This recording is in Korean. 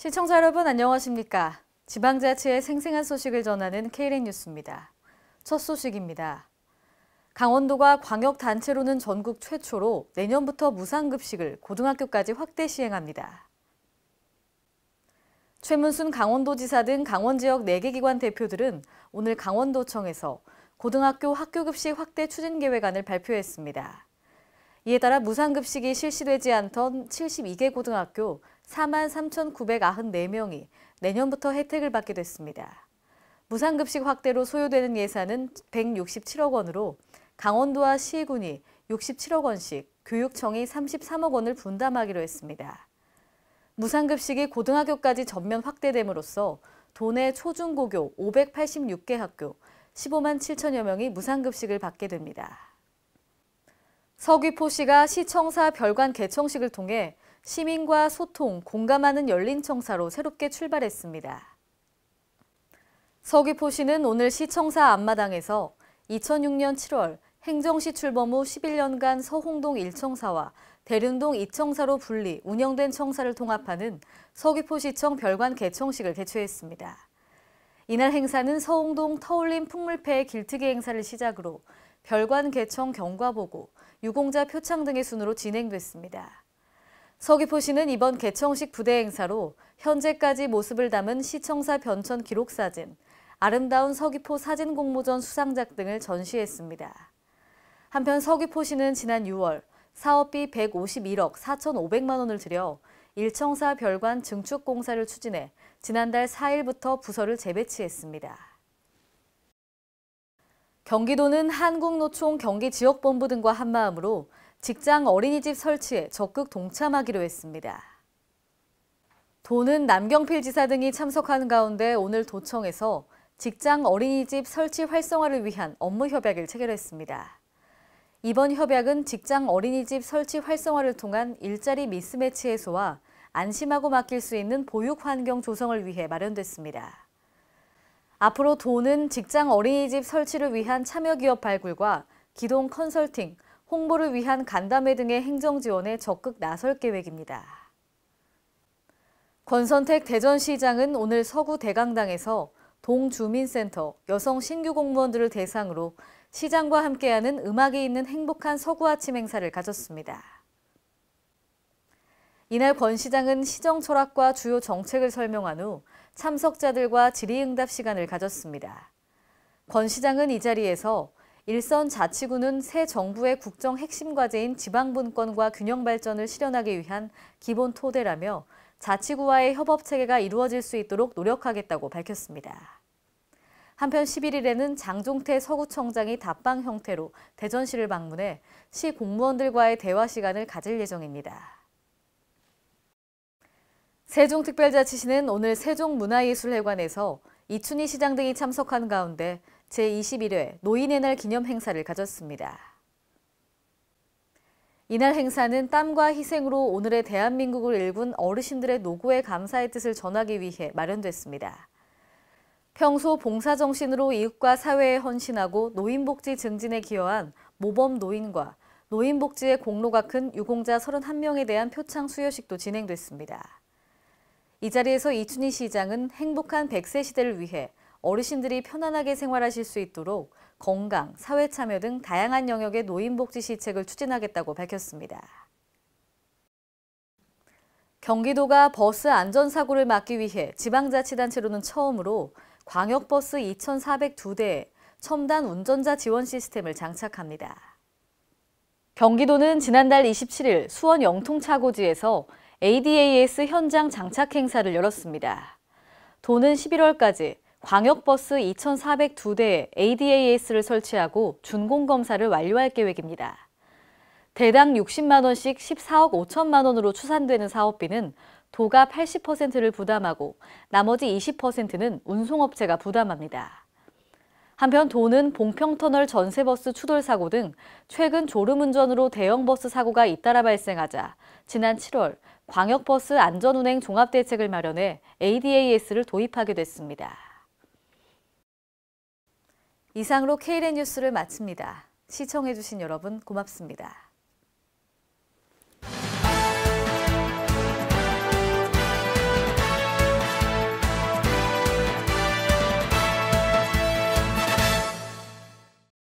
시청자 여러분 안녕하십니까? 지방자치의 생생한 소식을 전하는 KLN 뉴스입니다. 첫 소식입니다. 강원도가 광역단체로는 전국 최초로 내년부터 무상급식을 고등학교까지 확대 시행합니다. 최문순 강원도지사 등 강원지역 4개 기관 대표들은 오늘 강원도청에서 고등학교 학교급식 확대 추진계획안을 발표했습니다. 이에 따라 무상급식이 실시되지 않던 72개 고등학교 43,994명이 내년부터 혜택을 받게 됐습니다. 무상급식 확대로 소요되는 예산은 167억 원으로 강원도와 시군이 67억 원씩, 교육청이 33억 원을 분담하기로 했습니다. 무상급식이 고등학교까지 전면 확대됨으로써 도내 초중고교 586개 학교 15만 7천여 명이 무상급식을 받게 됩니다. 서귀포시가 시청사 별관 개청식을 통해 시민과 소통, 공감하는 열린 청사로 새롭게 출발했습니다. 서귀포시는 오늘 시청사 앞마당에서 2006년 7월 행정시 출범 후 11년간 서홍동 1청사와 대륜동 2청사로 분리, 운영된 청사를 통합하는 서귀포시청 별관 개청식을 개최했습니다. 이날 행사는 서홍동 터울림 풍물패의 길트기 행사를 시작으로 별관 개청 경과보고, 유공자 표창 등의 순으로 진행됐습니다. 서귀포시는 이번 개청식 부대 행사로 현재까지 모습을 담은 시청사 변천 기록사진, 아름다운 서귀포 사진공모전 수상작 등을 전시했습니다. 한편 서귀포시는 지난 6월 사업비 151억 4,500만 원을 들여 1청사 별관 증축 공사를 추진해 지난달 4일부터 부서를 재배치했습니다. 경기도는 한국노총 경기지역본부 등과 한마음으로 직장 어린이집 설치에 적극 동참하기로 했습니다. 도는 남경필 지사 등이 참석하는 가운데 오늘 도청에서 직장 어린이집 설치 활성화를 위한 업무 협약을 체결했습니다. 이번 협약은 직장 어린이집 설치 활성화를 통한 일자리 미스매치 해소와 안심하고 맡길 수 있는 보육 환경 조성을 위해 마련됐습니다. 앞으로 도는 직장 어린이집 설치를 위한 참여기업 발굴과 기동 컨설팅, 홍보를 위한 간담회 등의 행정 지원에 적극 나설 계획입니다. 권선택 대전시장은 오늘 서구 대강당에서 동주민센터 여성 신규 공무원들을 대상으로 시장과 함께하는 음악이 있는 행복한 서구 아침 행사를 가졌습니다. 이날 권 시장은 시정 철학과 주요 정책을 설명한 후 참석자들과 질의응답 시간을 가졌습니다. 권 시장은 이 자리에서 일선 자치구는 새 정부의 국정 핵심 과제인 지방분권과 균형 발전을 실현하기 위한 기본 토대라며 자치구와의 협업 체계가 이루어질 수 있도록 노력하겠다고 밝혔습니다. 한편 11일에는 장종태 서구청장이 답방 형태로 대전시를 방문해 시 공무원들과의 대화 시간을 가질 예정입니다. 세종특별자치시는 오늘 세종문화예술회관에서 이춘희 시장 등이 참석한 가운데 제21회 노인의 날 기념 행사를 가졌습니다. 이날 행사는 땀과 희생으로 오늘의 대한민국을 일군 어르신들의 노고에 감사의 뜻을 전하기 위해 마련됐습니다. 평소 봉사정신으로 이웃과 사회에 헌신하고 노인복지 증진에 기여한 모범 노인과 노인복지의 공로가 큰 유공자 31명에 대한 표창 수여식도 진행됐습니다. 이 자리에서 이춘희 시장은 행복한 100세 시대를 위해 어르신들이 편안하게 생활하실 수 있도록 건강, 사회 참여 등 다양한 영역의 노인복지 시책을 추진하겠다고 밝혔습니다. 경기도가 버스 안전사고를 막기 위해 지방자치단체로는 처음으로 광역버스 2,402대에 첨단 운전자 지원 시스템을 장착합니다. 경기도는 지난달 27일 수원 영통차고지에서 ADAS 현장 장착 행사를 열었습니다. 도는 11월까지 광역버스 2,402대에 ADAS를 설치하고 준공검사를 완료할 계획입니다. 대당 60만 원씩 14억 5천만 원으로 추산되는 사업비는 도가 80%를 부담하고 나머지 20%는 운송업체가 부담합니다. 한편 도는 봉평터널 전세버스 추돌 사고 등 최근 졸음운전으로 대형버스 사고가 잇따라 발생하자 지난 7월 광역버스 안전운행 종합대책을 마련해 ADAS를 도입하게 됐습니다. 이상으로 KLN 뉴스를 마칩니다. 시청해주신 여러분 고맙습니다.